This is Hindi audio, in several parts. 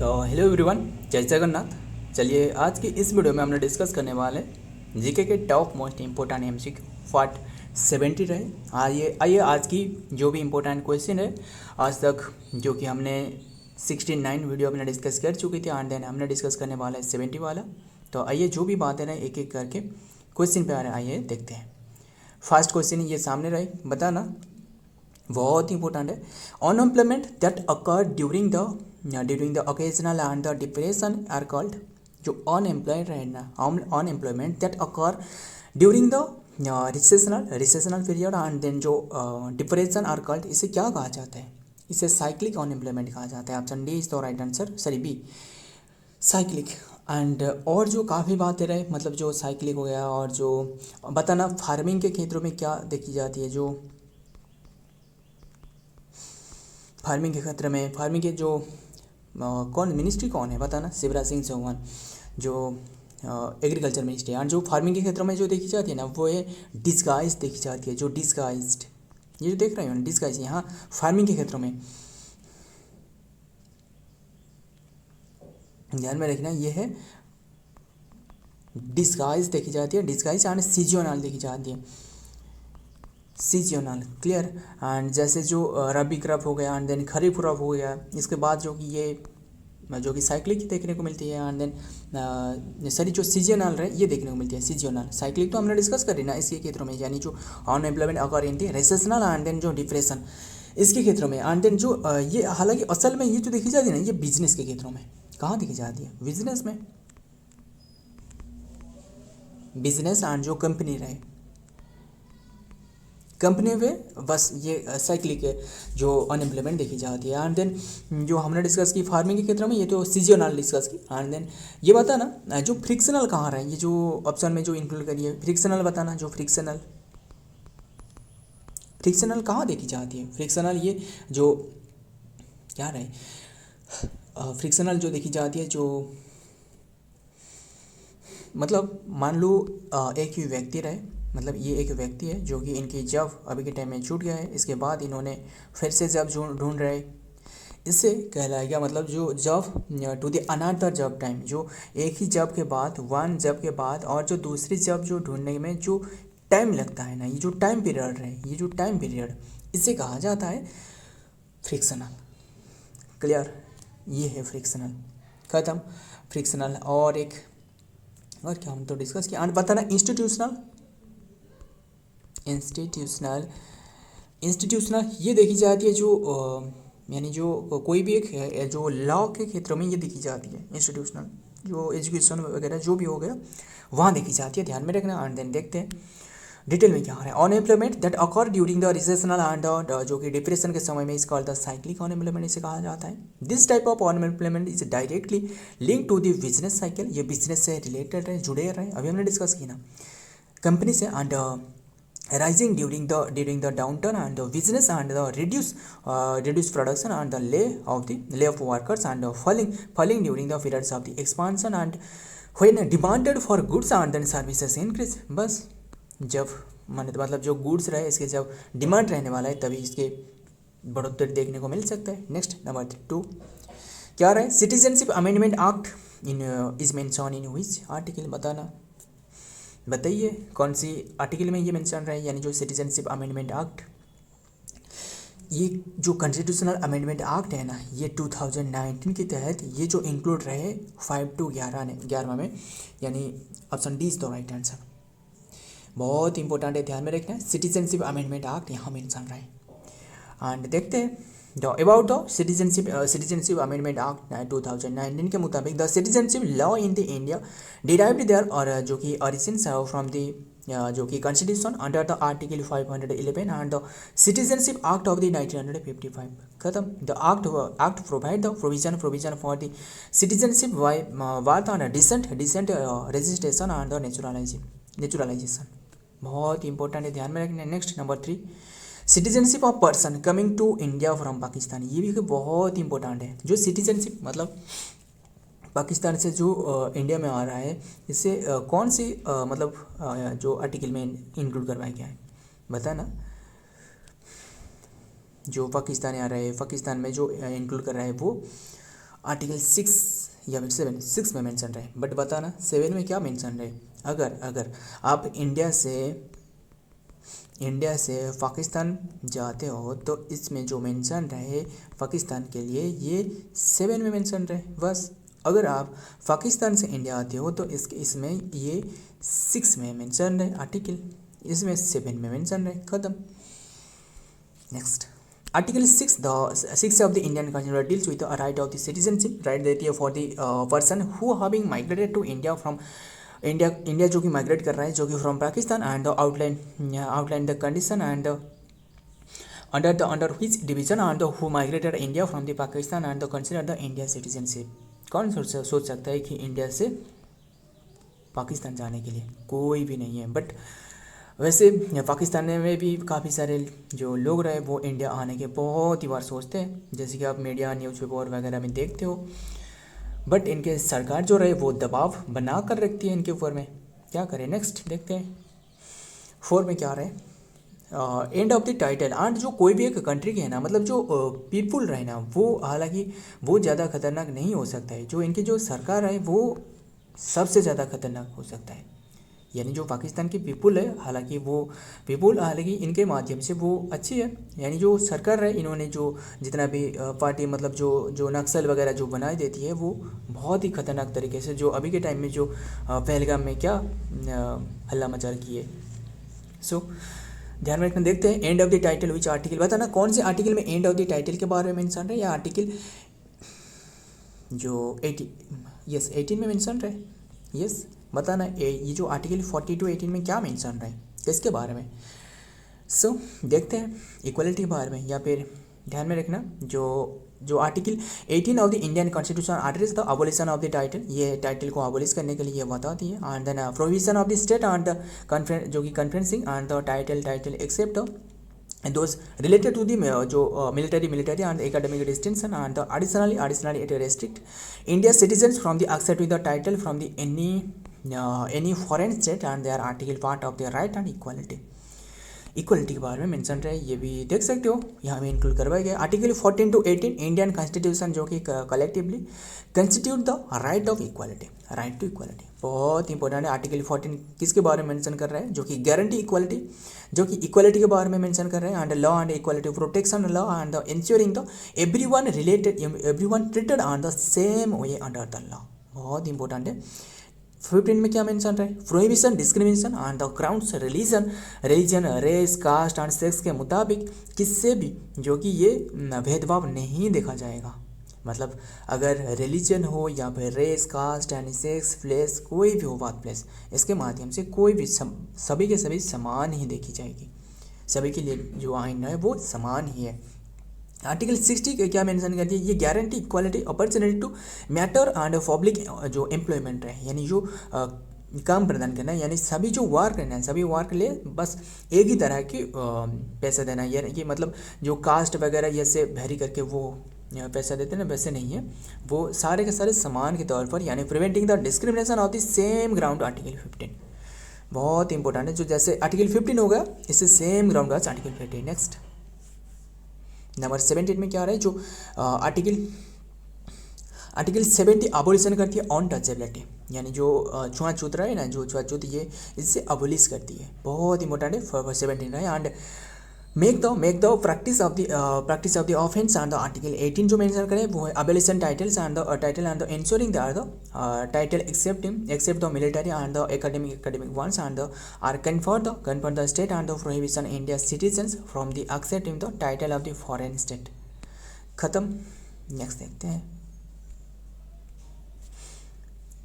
तो हेलो एवरीवन, जय जगन्नाथ। चलिए आज की इस वीडियो में हमने डिस्कस करने वाले जीके के top most important MCQ part 70 रहे। आइए आज की जो भी इम्पोर्टेंट क्वेश्चन है आज तक जो कि हमने 69 वीडियो अपने डिस्कस कर चुकी थी एंड देन हमने डिस्कस करने वाला है 70 वाला। तो आइए जो भी बातें रहे एक एक करके क्वेश्चन पे आ रहे आइए देखते हैं। फर्स्ट क्वेश्चन ये सामने रहे, बताना बहुत इंपॉर्टेंट है। Unemployment that occur during the occasional and the depression are called. जो अनएम्प्लॉयड रहे ना, unemployment that occur during the recessional period and then जो डिप्रेशन आर कॉल्ड, इसे क्या कहा जाता है? इसे साइक्लिक अनएम्प्लॉयमेंट कहा जाता है। Option D is the right answer, sorry B cyclic. And और जो काफ़ी बातें रहे, मतलब जो साइक्लिक हो गया और जो बताना फार्मिंग के क्षेत्रों में क्या देखी जाती है। जो फार्मिंग के क्षेत्र में फार्मिंग के जो कौन मिनिस्ट्री कौन है बताना, शिवराज सिंह चौहान जो एग्रीकल्चर मिनिस्ट्री। और जो फार्मिंग के क्षेत्र में जो देखी जाती है ना, वो है डिस्गाइज देखी जाती है। जो डिस्गाइज्ड, ये जो देख रहे हो ना डिस्गाइज, यहाँ फार्मिंग के क्षेत्रों में ध्यान में रखना, ये है डिस्गाइज देखी जाती है। डिस्गाइज एंड सीजनल देखी जाती है, सीजनल, क्लियर। एंड जैसे जो रबी क्रॉप हो गया एंड देन खरीफ क्रॉप हो गया, इसके बाद जो कि ये जो कि साइक्लिक देखने को मिलती है एंड देन सॉरी जो सीजनल रहे ये देखने को मिलती है सीजनल। साइक्लिक तो हमने डिस्कस करी ना इसके क्षेत्रों में, यानी जो unemployment occur in recessional and then जो डिप्रेशन इसके क्षेत्रों में। एंड देन जो ये हालांकि असल में ये जो देखी जाती है ना, ये बिजनेस के क्षेत्रों में। कहाँ देखी जाती है? बिजनेस में, बिजनेस एंड जो कंपनी रहे, कंपनी में बस ये साइक्लिक जो अनएम्प्लॉयमेंट देखी जाती है। एंड देन जो हमने डिस्कस की फार्मिंग के क्षेत्र में, ये तो सीजनल डिस्कस की। एंड देन ये बताना जो फ्रिक्शनल कहाँ रहे, ये जो ऑप्शन में जो इंक्लूड करिए फ्रिक्शनल बताना। जो फ्रिक्शनल, फ्रिक्शनल कहाँ देखी जाती है? फ्रिक्शनल ये जो क्या रहे, फ्रिक्शनल जो देखी जाती है, जो मतलब मान लो एक ही व्यक्ति रहे, मतलब ये एक व्यक्ति है जो कि इनकी जॉब अभी के टाइम में छूट गया है, इसके बाद इन्होंने फिर से जॉब ढूंढ रहे, इससे कहलाएगा मतलब जो job to the another job time. जो एक ही जॉब के बाद, वन जॉब के बाद और जो दूसरी जॉब जो ढूंढने में जो टाइम लगता है ना, ये जो टाइम पीरियड रहे, ये जो टाइम पीरियड, इसे कहा जाता है फ्रिक्शनल। क्लियर, ये है फ्रिक्शनल, खत्म फ्रिक्शनल। और एक और क्या हम तो डिस्कस किया। एंड बताना इंस्टीट्यूशनल, इंस्टीट्यूशनल, इंस्टीट्यूशनल ये देखी जाती है जो यानी जो कोई भी एक जो लॉ के क्षेत्रों में ये देखी जाती है। इंस्टीट्यूशनल जो एजुकेशन वगैरह जो भी हो गया वहाँ देखी जाती है, ध्यान में रखना। एंड देन देखते हैं डिटेल में क्या हो रहा है। Unemployment that occur during the recessional and जो कि डिप्रेशन के समय में, इस कॉल्ड द साइक्लिक अनएम्प्लॉयमेंट इसे कहा जाता है। This type of unemployment is directly link to the business cycle. ये बिजनेस से रिलेटेड है, जुड़े रहे, अभी हमने डिस्कस की ना कंपनी से। And rising during the downturn and the business and the reduced production and the lay of workers and falling during the periods of the expansion and when demanded for goods and then services increase। बस जब मतलब जो गुड्स रहे इसके जब डिमांड रहने वाला है तभी इसके बढ़ोतरी देखने को मिल सकता है। नेक्स्ट नंबर 2 क्या रहे? Citizenship amendment act in is mention in which article बताना, बताइए कौन सी आर्टिकल में ये मेंशन रहा है। यानी जो सिटीजनशिप अमेंडमेंट एक्ट, ये जो कॉन्स्टिट्यूशनल अमेंडमेंट एक्ट है ना, ये 2019 के तहत ये जो इंक्लूड रहे 5 to 11 में, यानी option D is the right answer. बहुत इंपॉर्टेंट है, ध्यान में रखना है। सिटीजनशिप अमेंडमेंट एक्ट यहाँ मेंशन रहा है। एंड देखते हैं about the citizenship amendment act 2019 के मुताबिक the citizenship law in the India derived there और जो कि ओरिजिन्स फ्रॉम द जो कि constitution under the article 511 and the citizenship act of the 1955। खत्म। The act provide the provision for the citizenship by birth on descent registration and the naturalisation. बहुत इंपॉर्टेंट है, ध्यान में रखना है। Next number 3 citizenship of person coming to India from Pakistan. ये भी बहुत इंपॉर्टेंट है। जो सिटीजनशिप मतलब पाकिस्तान से जो इंडिया में आ रहा है, इससे कौन सी मतलब जो आर्टिकल में इंक्लूड करवाया गया है बताना। जो पाकिस्तान आ रहा है, पाकिस्तान में जो इंक्लूड कर रहा है वो आर्टिकल 6 या फिर 6 में मेंशन रहे, बट बताना 7 में क्या मेंशन रहे। अगर आप इंडिया से पाकिस्तान जाते हो तो इसमें जो मेंशन रहे पाकिस्तान के लिए ये 7 में मेंशन रहे बस। अगर आप पाकिस्तान से इंडिया आते हो तो इसमें ये 6 में मेंशन रहे आर्टिकल, इसमें 7 में मेंशन रहे, ख़त्म। Next article 6 of the Indian constitution deals with the right of the citizenship, right देती है for the person who having migrated to India from India जो कि माइग्रेट कर रहा है जो कि from Pakistan and outline the condition and under which division and who migrated India from the Pakistan and consider the India citizenship. कौन सोच सकता है कि इंडिया से पाकिस्तान जाने के लिए, कोई भी नहीं है। बट वैसे पाकिस्तान में भी काफ़ी सारे जो लोग रहे वो इंडिया आने के बहुत ही बार सोचते हैं, जैसे कि आप मीडिया न्यूज़पेपर वगैरह में देखते हो। बट इनके सरकार जो रहे वो दबाव बना कर रखती है इनके ऊपर में, क्या करें। नेक्स्ट देखते हैं 4 में क्या रहे, end of the title and जो कोई भी एक कंट्री के है ना, मतलब जो पीपुल रहे ना वो हालांकि वो ज़्यादा खतरनाक नहीं हो सकता है, जो इनकी जो सरकार है वो सबसे ज़्यादा खतरनाक हो सकता है। यानी जो पाकिस्तान की पीपुल है हालांकि वो पीपुल हालांकि इनके माध्यम से वो अच्छी है, यानी जो सरकार है इन्होंने जो जितना भी पार्टी मतलब जो नक्सल वगैरह जो बनाई देती है वो बहुत ही खतरनाक तरीके से, जो अभी के टाइम में जो पहलगाम में क्या हल्ला मचा की है। सो ध्यान में रखना। देखते हैं end of the title which article, बताना कौन से आर्टिकल में एंड ऑफ द टाइटल के बारे में मेंशन है, या आर्टिकल जो 18 में मेंशन रहे। यस बताना ये जो आर्टिकल 40 to 18 में क्या मेंशन रहे, किसके बारे में। सो देखते हैं इक्वलिटी के बारे में, या फिर ध्यान में रखना जो article 18 of the Indian constitution articles the abolition of the title, ये टाइटल को अबोलिश करने के लिए ये बताती है। And then provision of the state and the conference जो कि conferencing and the title except and those related to the military and academic distinction, and additionally it restrict India's citizens from the accepting the title from the any foreign state and their article part of their right and equality के बारे में मेंशन रहे, ये भी देख सकते हो यहाँ में इंक्लूड करवाया गया। आर्टिकल 14 to 18 इंडियन कॉन्स्टिट्यूशन जो कि collectively constitute the right of equality, right to equality बहुत इंपॉर्टेंट है। आर्टिकल 14 किसके बारे में मेंशन कर रहा है, जो कि गारंटी इक्वालिटी, जो कि इक्वालिटी के बारे में मेंशन कर रहे हैं। And law and equality protection law and the insuring the everyone treated on the same way under the law, बहुत इंपॉर्टेंट है। 15 में क्या मेंशन रहे, prohibition discrimination on the grounds religion race caste and sex के मुताबिक किससे भी जो कि ये भेदभाव नहीं देखा जाएगा। मतलब अगर रिलीजन हो या फिर race caste and sex place कोई भी हो बात प्लेस, इसके माध्यम से कोई भी सभी के सभी समान ही देखी जाएगी, सभी के लिए जो आइन है वो समान ही है। आर्टिकल 60 के क्या मेंशन करती है, ये guarantee equality opportunity to matter and public जो एम्प्लॉयमेंट है, यानी जो काम प्रदान करना है, यानी सभी जो वर्क करना है सभी वर्क ले बस एक ही तरह की पैसा देना है, यानी कि मतलब जो कास्ट वगैरह जैसे वेरी करके वो पैसा देते हैं ना वैसे नहीं है, वो सारे के सारे समान के तौर पर, यानी preventing the discrimination of the same ground article 15 बहुत इंपॉर्टेंट है। जो जैसे आर्टिकल 15 हो गया इससे सेम ग्राउंड का आर्टिकल 15। नेक्स्ट नंबर 17 में क्या रहा है, जो आर्टिकल 70 अबोलिशन करती है ऑन टचेबिलिटी, यानी जो छुआछूत रहे ना, जो छुआछूत ये इससे अबोलिश करती है, बहुत इंपॉर्टेंट है। 17 है। And make the practice of the offence and the article 18 जो मेंशन करें वो है abolition titles and the insuring the title except the military and the academic ones and are conferred the state and the prohibition India citizens from the excepting the title of the foreign state. खत्म। नेक्स्ट देखते हैं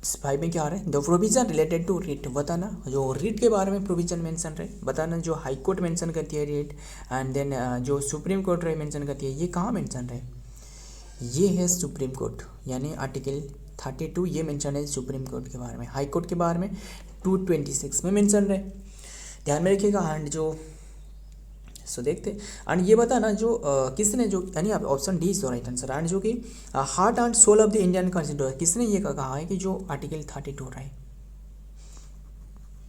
5 में क्या आ रहा है, the provision related to writ, बताना जो रीट के बारे में प्रोविजन मेंशन रहे, बताना जो हाई कोर्ट मेंशन करती है रीट, एंड देन जो सुप्रीम कोर्ट रहे मेंशन करती है, ये कहाँ मेंशन रहे, ये है सुप्रीम कोर्ट, यानी आर्टिकल 32 ये मेंशन है सुप्रीम कोर्ट के बारे में। हाई कोर्ट के बारे में 226 में मेंशन रहे, ध्यान में रखिएगा। एंड जो सो देखते एंड ये बताना जो किसने जो, यानी आप option D is the right answer. And जो कि heart and soul of the Indian constitution किसने ये कहा है कि जो आर्टिकल 32 रहे,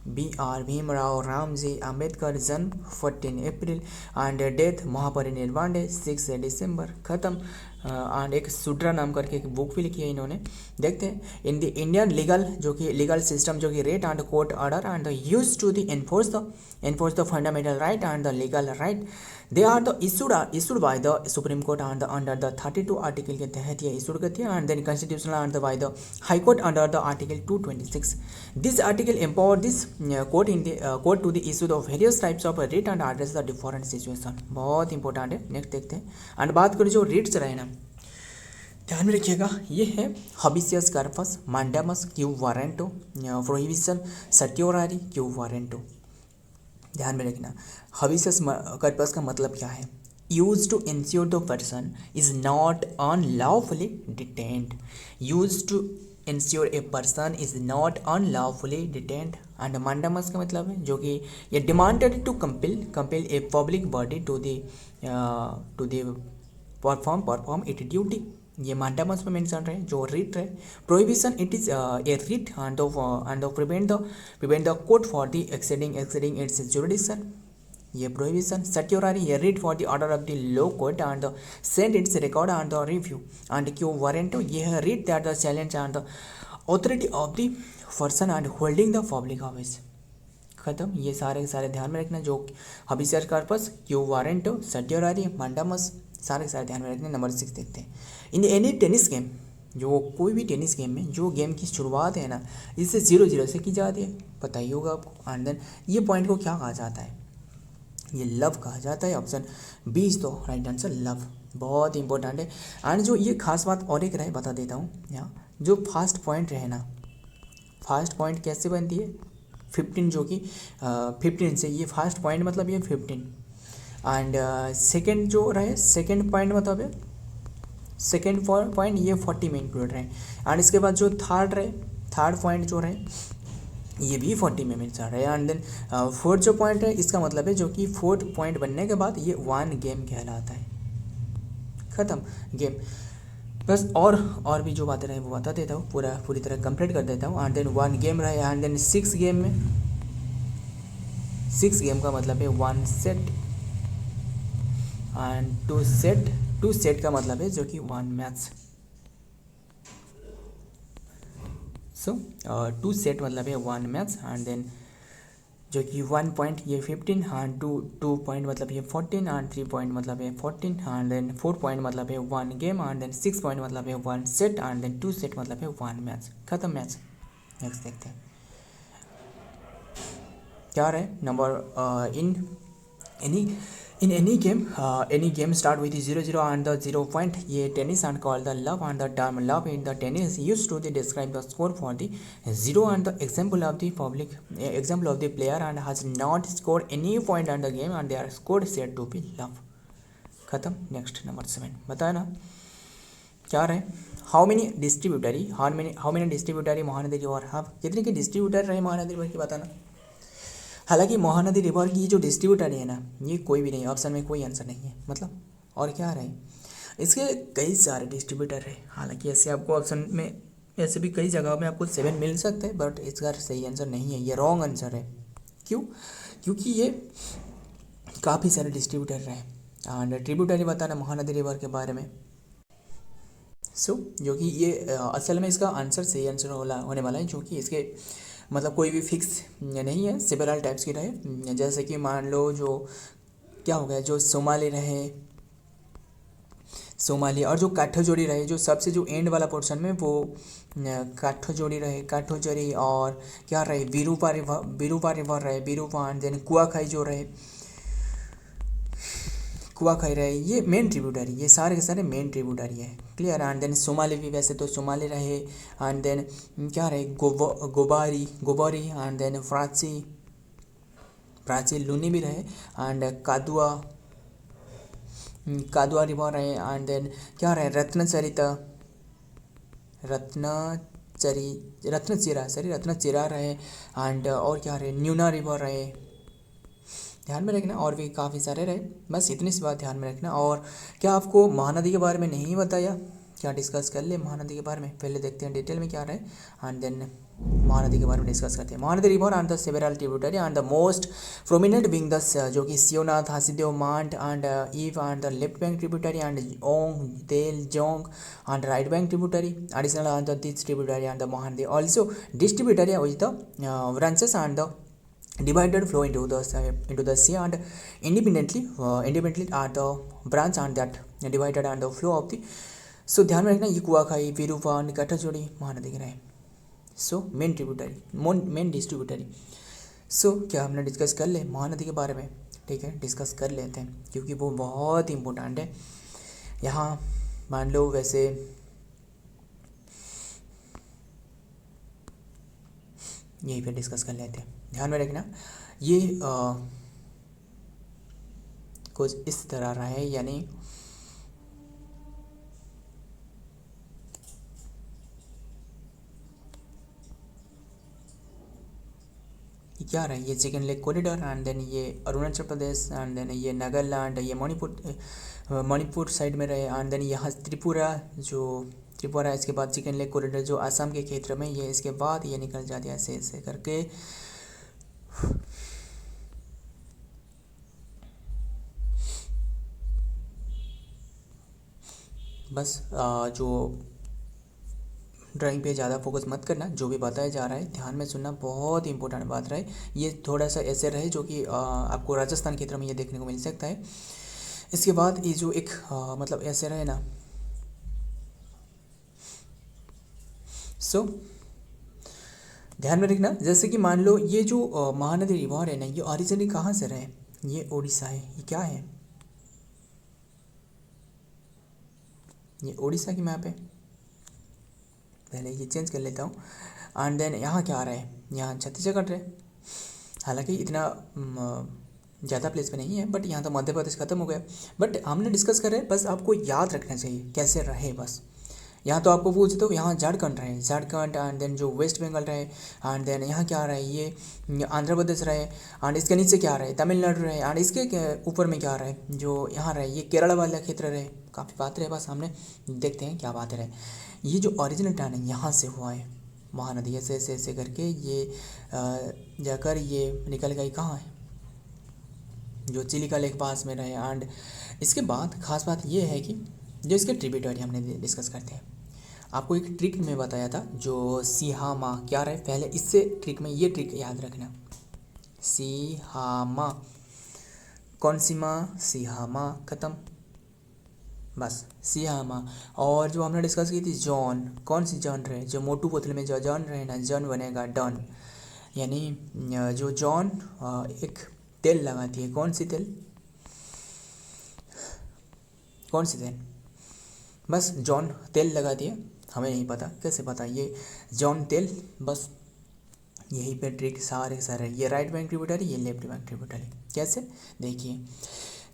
BR भीमराव रामजी अम्बेडकर, जन्म 14 अप्रैल एंड डेथ महापरिनिर्वाण 6 दिसंबर। खत्म। एंड एक सुड्रा नाम करके एक बुक भी लिखी है इन्होंने। देखते हैं इन द इंडियन लीगल जो कि लीगल सिस्टम जो कि writ and court order and use to the enforce the fundamental right and the legal right they are the issued by the Supreme Court and under the 32 article के तहत ये इशूड करती है and then constitutional and by the high court under the article 226 this article empower this court in the court to the issue of various types of writ and address the different situation. बहुत इंपॉर्टेंट है। नेक्स्ट देखते हैं एंड बात करें जो रिट्स रहे ना, ध्यान में रखिएगा ये है habeas corpus, mandamus, quo warranto, prohibition, certiorari, quo warranto. ध्यान में रखना हबिशियस कार्पस का मतलब क्या है, use to ensure the person is not unlawfully detained, use to ensure a person is not unlawfully detained. And mandamus का मतलब है जो कि ये demanded to compel a public body to the perform it duty, ये मांडामस में मेंशन रहे। जो रिट है prohibition it is a writ and prevent the court for the exceeding its jurisdiction, ये प्रोहिबिशन। सर्टियोरारी ये writ for the order of the low court and send its record and the review. And quo warranto ये है writ that the challenge and the authority of the person and holding the public office. खत्म। ये सारे के सारे ध्यान में रखना जो habeas corpus, quo warranto, certiorari, mandamus सारे के सारे ध्यान में रखने। नंबर 6 देखते हैं इन एनी टेनिस गेम, जो कोई भी टेनिस गेम में जो गेम की शुरुआत है ना इससे 0-0 से की जाती है, पता ही होगा आपको। एंड देन ये पॉइंट को क्या कहा जाता है, ये लव कहा जाता है। ऑप्शन बी इज तो राइट आंसर लव, बहुत इंपॉर्टेंट है। एंड जो ये खास बात और एक रहे बता देता हूँ यहाँ, जो फास्ट पॉइंट रहे ना, फास्ट पॉइंट कैसे बनती है 15 जो कि 15 से, ये फास्ट पॉइंट मतलब ये 15 एंड सेकेंड जो रहे सेकेंड पॉइंट मतलब है सेकेंड पॉइंट ये 40 में इंक्लूड रहे। एंड इसके बाद जो थर्ड पॉइंट जो रहे ये भी 40 में मिल रहे। एंड देन फोर्थ जो पॉइंट है इसका मतलब है जो कि फोर्थ पॉइंट बनने के बाद ये 1 गेम कहलाता है। ख़त्म गेम। बस और भी जो बातें रहे वो बता देता हूँ, पूरी तरह कंप्लीट कर देता हूँ। एंड देन 1 गेम रहे। एंड देन 6 गेम में 6 गेम का मतलब है 1 सेट एंड 2 सेट का मतलब है जो कि 1 मैच। सो 2 सेट मतलब है 1 मैच। एंड देन जो कि 1 पॉइंट ये 15 एंड 2 पॉइंट मतलब ये 14 एंड 3 पॉइंट मतलब है 14 एंड देन 4 पॉइंट मतलब है 1 गेम एंड देन 6 पॉइंट मतलब है 1 सेट एंड देन 2 सेट मतलब है 1 मैच। खत्म मैच। नेक्स्ट देखते हैं क्या रहे number in any game start with 0-0 and the 0 point, ये tennis and called the love and the term love in the tennis used to describe the score for the 0 and the example of the player and has not scored any point on the game and they are scored said to be love। खत्म। नेक्स्ट नंबर 7 बताया ना क्या रहे, how many distributary Mahanadi river hub, कितने के डिस्ट्रीब्यूटर रहे महानदी रिवर की बताना। हालांकि महानदी रिवर की जो डिस्ट्रीब्यूटर है ना ये कोई भी नहीं, ऑप्शन में कोई आंसर नहीं है मतलब। और क्या रहे इसके कई सारे डिस्ट्रीब्यूटर है। हालांकि ऐसे आपको ऑप्शन में ऐसे भी कई जगहों में आपको 7 मिल सकते हैं बट इसका सही आंसर नहीं है, ये रॉन्ग आंसर है। क्यों? क्योंकि ये काफ़ी सारे डिस्ट्रीब्यूटर रहे। एंड ट्रिब्यूटरी बताना महानदी रिवर के बारे में। जो कि ये असल में इसका आंसर सही आंसर होने वाला है, जो कि इसके मतलब कोई भी फिक्स नहीं है, सेवरल टाइप्स की रहे। जैसे कि मान लो जो क्या हो गया, जो सोमाली रहे, सोमाली, और जो काठोजोड़ी रहे, जो सबसे जो एंड वाला पोर्शन में वो काठोजोड़ी रहे, काठोजोड़ी, और क्या रहे विरूपा रिवर रहे, विरूपा। एंड देन कुआखाई जो रहे, कुआखाई रहे, ये मेन ट्रिब्यूटरी, ये सारे के सारे मेन ट्रिब्यूटरी है। क्लियर। एंड देन सोमाली भी वैसे तो सोमाली रहे। एंड देन क्या रहे गोबारी एंड देन प्राची लूनी भी रहे। एंड कादुआ रिवर रहे। एंड देन क्या रहे रत्नचिरा रहे। एंड और क्या रहे न्यूना रिवर रहे। ध्यान में रखना और भी काफ़ी सारे रहे, बस इतनी सी बात ध्यान में रखना। और क्या आपको महानदी के बारे में नहीं बताया क्या डिस्कस कर ले महानदी के बारे में, पहले देखते हैं डिटेल में क्या रहा है एंड देन महानदी के बारे में डिस्कस करते हैं। Mahanadi river and the several tributary and the most prominent being the जो कि Shivnath, Hasdeo, Mand and Ib and the left bank tributary and Ong, Tel, Jong and right bank tributary additional on the this tributary and the Mahanadi also distributary with the branches and the divided flow into the sea and independently are the branch and that divided and the flow of the सो ध्यान में रखना ये कुआखाई, विरूपा, निकटचोड़ी महानदी के रहे। So main tributary, main distributary. So क्या हमने डिस्कस कर ले महानदी के बारे में, ठीक है डिस्कस कर लेते हैं क्योंकि वो बहुत इम्पोर्टेंट है। यहाँ मान लो वैसे यहीं पे डिस्कस कर लेते हैं। ध्यान में रखना ये कुछ इस तरह रहा है, यानी क्या रहा है, ये chicken neck corridor and then ये अरुणाचल प्रदेश एंड देन ये नागालैंड, ये मणिपुर साइड में रहे एंड देन यहाँ त्रिपुरा इसके बाद चिकन लेक कॉरिडोर जो आसाम के क्षेत्र में, ये इसके बाद ये निकल जाती है ऐसे ऐसे करके। बस जो ड्राइंग पे ज़्यादा फोकस मत करना, जो भी बताया जा रहा है ध्यान में सुनना, बहुत ही इंपॉर्टेंट बात रहे। ये थोड़ा सा ऐसे रहे जो कि आपको राजस्थान क्षेत्र में ये देखने को मिल सकता है। इसके बाद ये जो एक मतलब ऐसे रहे ना, सो ध्यान में रखना। जैसे कि मान लो ये जो महानदी रिवर है ना, ये ओरिजिनली कहाँ से रहे, ये उड़ीसा है। ये क्या है, ये उड़ीसा की मैप है। पहले ये चेंज कर लेता हूँ एंड देन यहाँ क्या आ रहा है, यहाँ छत्तीसगढ़ रहे। हालांकि इतना ज़्यादा प्लेस पे नहीं है, बट यहाँ तो मध्य प्रदेश खत्म हो गया। बट हमने डिस्कस कर रहे हैं, बस आपको याद रखना चाहिए कैसे रहे। बस यहाँ तो आपको पूछ दो, यहाँ झारखंड रहे, झारखंड एंड देन जो वेस्ट बंगाल रहे एंड देन यहाँ क्या आ रहा है, ये आंध्र प्रदेश रहे एंड इसके नीचे क्या आ रहा है, तमिलनाडु रहे एंड इसके ऊपर में क्या आ रहा है, जो यहाँ रहे ये केरला वाला क्षेत्र रहे। काफ़ी बात रहे, बस सामने देखते हैं क्या बात रहे। ये जो ओरिजिनल टर्न है यहाँ से हुआ है महानदी, ऐसे ऐसे ऐसे करके ये जाकर ये निकल गई कहाँ है, जो चिलिका लेक पास में रहे। एंड इसके बाद खास बात ये है कि जो इसके ट्रिब्यूटरी हमने डिस्कस करते हैं। आपको एक ट्रिक में बताया था जो सिहामा क्या रहे, पहले इससे ट्रिक में ये ट्रिक याद रखना, सिहामा कौन सी माँ, सिहामा खत्म, बस सिहामा। और जो हमने डिस्कस की थी जॉन, कौन सी जॉन रहे, जो मोटू पोतले में जो जॉन रहे ना, जॉन बनेगा डॉन, यानी जो जॉन एक तेल लगाती है, कौन सी तेल, कौन सी तेल, बस जॉन तेल लगाती है। हमें नहीं पता कैसे पता, ये जॉन तेल, बस यही पे ट्रिक सारे। ये राइट बैंक ट्रिब्यूटरी, ये लेफ्ट बैंक ट्रिब्यूटरी। कैसे देखिए,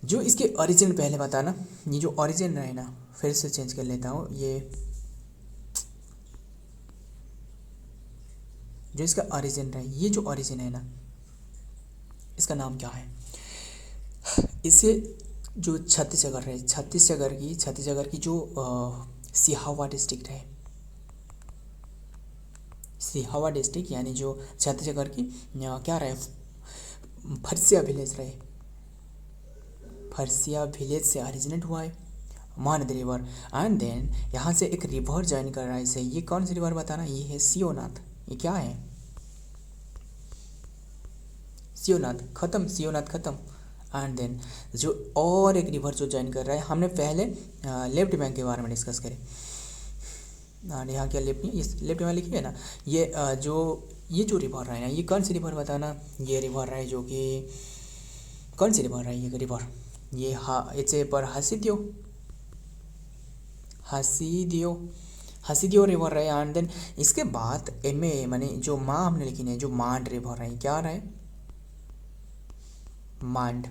जो इसके ओरिजिन पहले बताना, ये जो ओरिजिन रहे ना, फिर से चेंज कर लेता हूँ, ये जो इसका ओरिजिन रहे, ये जो ओरिजिन है ना, इसका नाम क्या है, इसे जो छत्तीसगढ़ रहे, छत्तीसगढ़ की जो सिहावा डिस्ट्रिक्ट है, सिहावा डिस्ट्रिक्ट यानी जो छत्तीसगढ़ की क्या रहे, फरसिया विलेज रहे, फरसिया विलेज से ओरिजिनेट हुआ है महानदी रिवर। एंड देन यहाँ से एक रिवर ज्वाइन कर रहा है इसे, ये कौन सी रिवर बताना, ये है शिवनाथ। ये क्या है, शिवनाथ खत्म। एंड देन जो और एक रिवर जो ज्वाइन कर रहा है, हमने पहले लेफ्ट बैंक के बारे में डिस्कस करे। एंड यहाँ क्या लेफ्ट नहीं, लेफ्ट में लिखिए ना, ये ये जो रिवर है ना, ये कौन सी रिवर बताना, ये रिवर है जो कि कौन सी रिवर है, ये रिवर ये इसे पर हसीदियो रिवर रहे। एंड देन इसके बाद एम माने जो माँ हमने लिखी है, जो मांड रिवर है, क्या रहे, मांड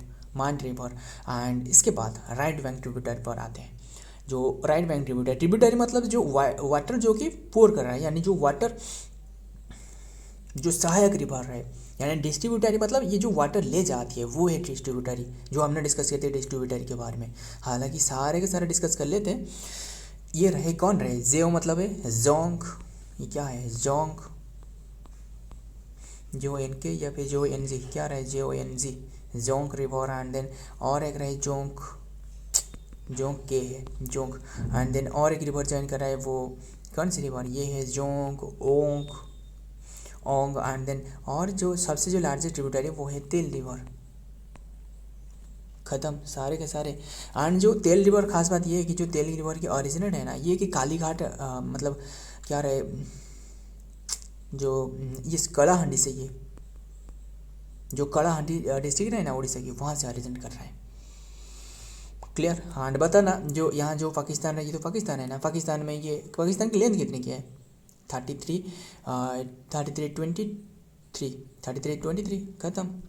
रिवर। एंड इसके बाद राइट बैंक ट्रिब्यूटरी पर आते हैं। जो राइट बैंक ट्रिब्यूटरी मतलब जो वाटर जो कि पोर कर रहा है, यानी जो वाटर जो सहायक रिवर है, यानी डिस्ट्रीब्यूटरी मतलब ये जो वाटर ले जाती है वो है डिस्ट्रीब्यूटरी, जो हमने डिस्कस किए थे डिस्ट्रीब्यूटरी के बारे में। हालांकि सारे के सारे डिस्कस कर लेते हैं। ये रहे कौन रहे, जेओ मतलब है जोंग, ये क्या है जोंग, जो एन के या फिर जो एन जी, क्या रहे जो एन जी, जोंग रिवर। एंड देन और एक रहे जोंग, जोंग के है जोंग। एंड देन और एक रिवर ज्वाइन कर रहा है, वो कौन सी रिवर, ये है Jong Onge Onge. And then और जो सबसे जो लार्जेस्ट ट्रिब्यूटरी है वो है तेल रिवर। ख़त्म सारे के सारे। एंड जो तेल रिवर खास बात ये है कि जो तेल रिवर की ओरिजिनेट है ना, ये कि कालीघाट मतलब क्या रहे, जो ये कलाहांडी से, ये जो कलाहांडी डिस्ट्रिक्ट है ना उड़ीसा की, वहाँ से ओरिजिनेट कर रहा है। क्लियर। हाँ बता ना, जो यहाँ जो पाकिस्तान है, ये तो पाकिस्तान है ना, पाकिस्तान में ये पाकिस्तान की लेंथ कितनी की है, 33 33 ख़त्म।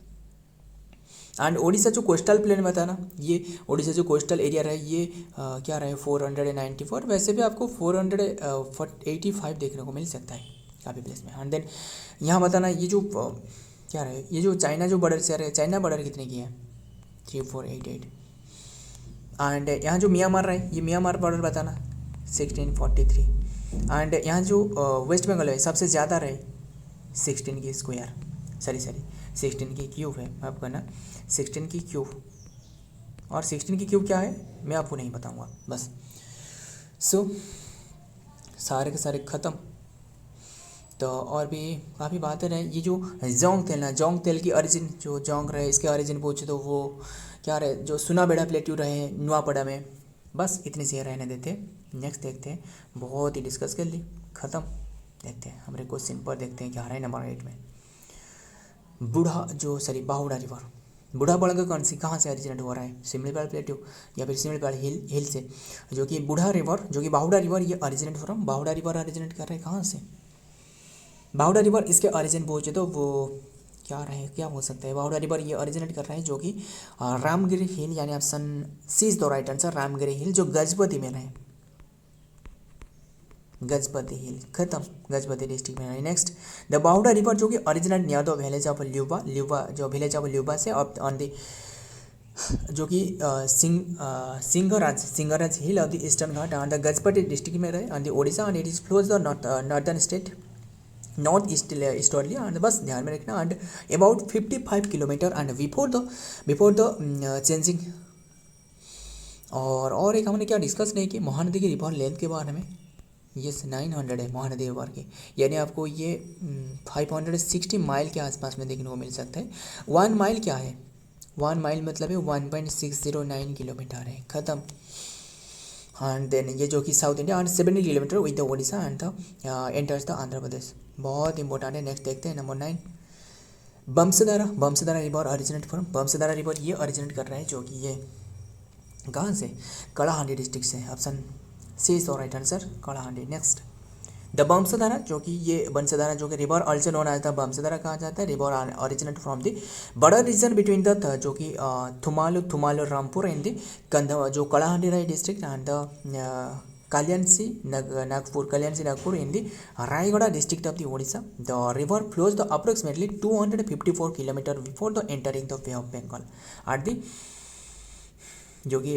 एंड उड़ीसा जो कोस्टल प्लेन बताना, ये उड़ीसा जो कोस्टल एरिया रहे ये क्या रहे 494, वैसे भी आपको 485 देखने को मिल सकता है काफ़ी प्लेस में। एंड देन यहाँ बताना ये जो क्या रहे, ये जो चाइना जो बॉर्डर से रहे, चाइना बॉर्डर कितने की है 3488। एंड यहाँ जो म्यांमार रहे, ये म्यांमार बॉर्डर बताना 1643। एंड यहाँ जो वेस्ट बंगाल है सबसे ज़्यादा रहे 16 की स्क्वायर, सॉरी 16 की क्यूब है आपका ना, 16 की क्यूब। और 16 की क्यूब क्या है मैं आपको नहीं बताऊंगा बस। सो सारे के सारे ख़त्म। तो और भी काफ़ी बातें रहे, ये जो जोंग तेल ना, जोंग तेल की ओरिजिन जो जोंग रहे, इसके ओरिजिन पूछे तो वो क्या रहे, जो सुनाबेड़ा प्लेट्यू रहे नुआपड़ा में। बस इतनी सी रहने देते, नेक्स्ट देखते हैं। बहुत ही डिस्कस कर ली, ख़त्म। देखते हैं हमारे क्वेश्चन पर, देखते हैं क्या आ रहा है नंबर 8 में। बाहुड़ा रिवर, बूढ़ा बड़ंग कौन सी कहाँ से ओरिजिनेट हो रहा है, सिमलीपाल प्लेट्यू या फिर सिमलीपाल हिल से, जो कि बूढ़ा रिवर, जो कि बाहुड़ा रिवर ये ओरिजिनेट हो रहा है। बाहुड़ा रिवर ओरिजिनेट कर रहे हैं कहाँ से, बाहुड़ा रिवर इसके ओरिजिन पूछे तो वो क्या रहे, क्या हो सकता है। बाहुड़ा रिवर ये ओरिजिनेट कर रहा है जो कि रामगिरी हिल, यानी option C is the right answer, Ramgiri hill जो गजपति में रहे, गजपति हिल। खत्म, गजपति डिस्ट्रिक्ट में है। नेक्स्ट द बाहुड़ा रिवर जो कि originate near the village of Luba, जो विलेज ऑफ ल्यूबा से ऑन द जो कि Singaraj hill of the Eastern Ghat on the Gajapati district में रहे on the Odisha. And it is flows the northern state north easterly. And बस ध्यान में रखना। And about 55 kilometre and before the changing. और एक हमने क्या डिस्कस नहीं की महानदी की रिवर लेंथ के बारे में, ये 900 है महानदी रिवर की, यानी आपको ये 560 माइल के आसपास में देखने को मिल सकता है। 1 माइल क्या है, 1 माइल मतलब है 1.609 किलोमीटर है। ख़त्म। एंड देन ये जो कि South India and 70 kilometre with the Odisha and the enters the Andhra Pradesh. बहुत इंपॉर्टेंट है। नेक्स्ट देखते हैं number 9 Bansadhara river originate from, Bansadhara river ये ओरिजिनेट कर रहा है जो कि ये कहाँ से, कलाहांडी डिस्ट्रिक्ट से। Option C is the right answer, Kalahandi. Next the Bansadhara जो कि ये बंसधारा जो कि river also known as the Bansadhara कहा जाता है। River originate from the border region between the जो कि थुमालू रामपुर एंड द कंधा जो कलाहांडी राय district and the Kalyansi Nagpur in the Rayagada district of the Odisha. The river flows the approximately 254 kilometre before the entering the Bay of Bengal at the जो कि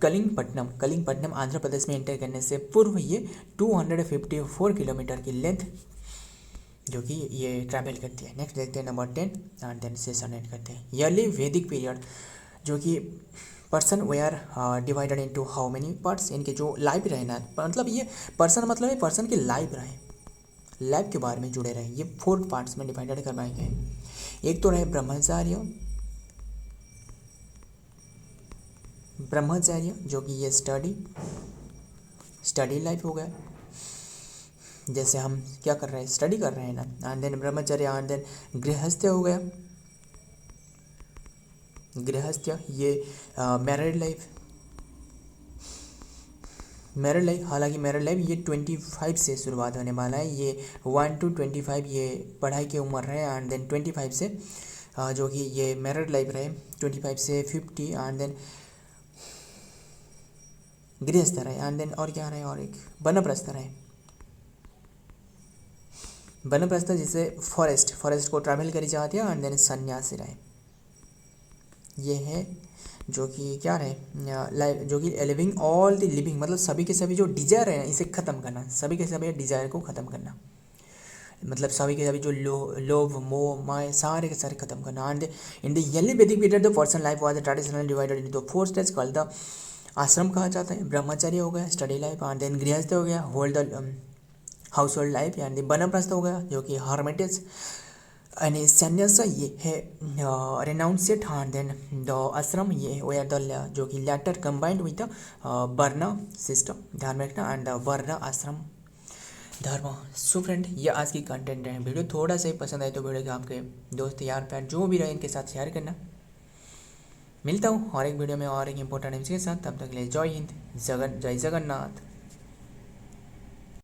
कलिंगपट्टनम आंध्र प्रदेश में एंटर करने से पूर्व ये 254 किलोमीटर की लेंथ जो कि ये ट्रैवल करती है। नेक्स्ट देखते हैं number 10 and then session end करते हैं। ईयरली वैदिक पीरियड जो कि person were divided into how many parts, इनके जो लाइफ रहे ना, मतलब ये पर्सन मतलब पर्सन की लाइफ रहे, लाइफ के बारे में जुड़े रहे, ये 4 पार्ट्स में डिवाइडेड करवाए गए। एक तो रहे ब्रह्मचर्य जो कि ये स्टडी लाइफ हो गया, जैसे हम क्या कर रहे हैं स्टडी कर रहे हैं ना। एंड देन ब्रह्मचर्य एंड देन गृहस्थ्य हो गया, गृहस्थ्य ये मैरिड लाइफ, हालांकि मैरिड लाइफ ये 25 से शुरुआत होने वाला है। ये 1 to 25 ये पढ़ाई की उम्र है। एंड देन 25 से जो कि ये मैरिड लाइफ रहे, 25 से 50 एंड देन गृहस्थ रहे। एंड देन और क्या रहे, और एक वनप्रस्थ रहे, वनप्रस्थ जिसे फॉरेस्ट को ट्रैवल करी जाती है। एंड देन सन्यासी रहे, ये है जो कि क्या रहे जो कि लिविंग ऑल द लिविंग, मतलब सभी के सभी जो डिजायर है इसे ख़त्म करना, सभी के सभी डिजायर को ख़त्म करना, मतलब सभी के सभी जो लोभ मोह माय सारे के सारे खत्म करना। एंड इन द अर्ली वैदिक period the person life was traditional divided into 4 stage called the आश्रम कहा जाता है, ब्रह्मचर्य हो गया, स्टडी लाइफ, एंड देन गृहस्थ हो गया, होल्ड हाउस होल्ड लाइफ, यानी बनप्रस्थ हो गया जो कि हार्मेटेज, यानी संन्यास ये है रेनाउंसिएट, एंड देन द आश्रम ये वेयर द जो कि लेटर कंबाइंड विद द वर्ण सिस्टम, ध्यान में रखना, एंड वर्ण आश्रम धर्म। सो फ्रेंड ये आज की कंटेंट है, वीडियो थोड़ा सा ही पसंद आए तो वीडियो को आपके दोस्त यार प्यार जो भी रहे इनके साथ शेयर करना। मिलता हूँ और एक वीडियो में और एक इंपॉर्टेंट न्यूज़ के साथ, तब तक के लिए जय हिंद, जय जगन्नाथ।